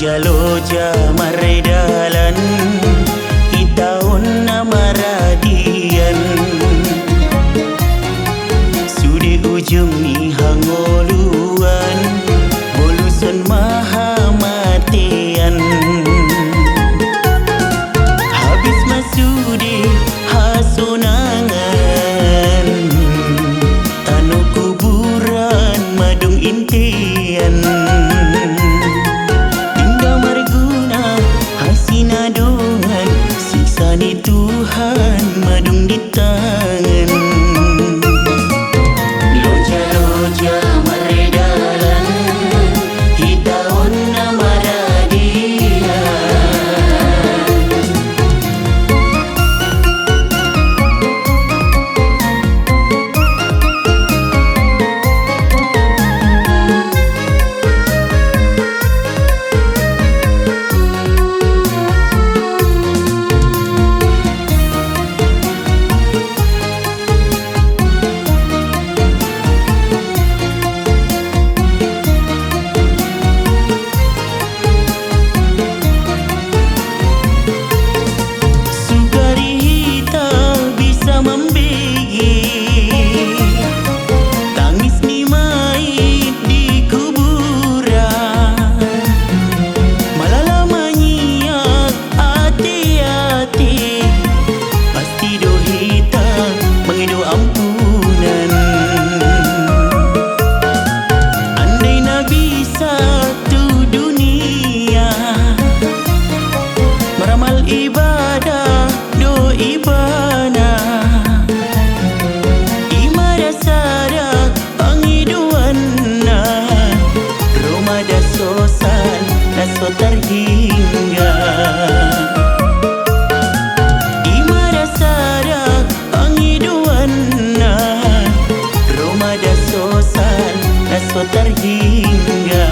Loja-loja maredalan itaun namaradian Sude ujung ni hangoluan boluson mahamatian Habis masude hasunangan Tanu kuburan madung intian Sinadungan siksa ni Tuhan madung di tangan Loja-loja maredalan hitaun namaradian ibadah do ibadah imada sadak pangiduanna romada sosan naso terhingga imada sadak pangiduanna romada sosan naso terhingga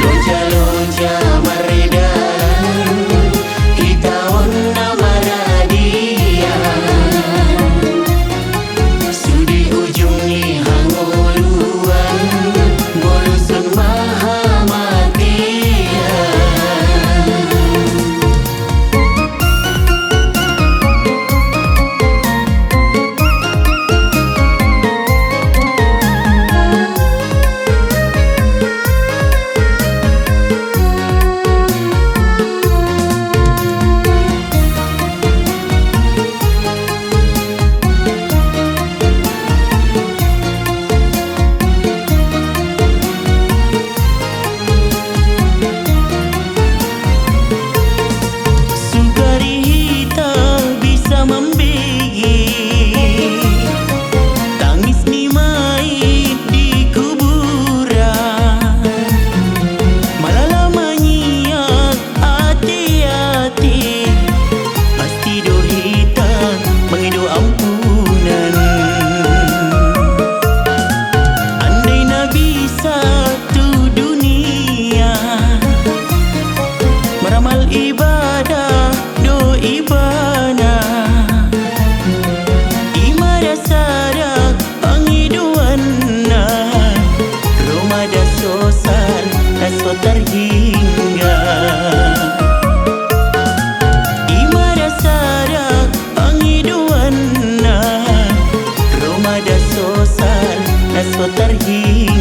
Loja-loja maredalan hitaun namaradian Sudi ujung ni hangoluan boluson mahamatian ibadah do ibadah imada sadak pangiduanna romada sosan naso terhingga imada sadak pangiduanna romada sosan naso terhingga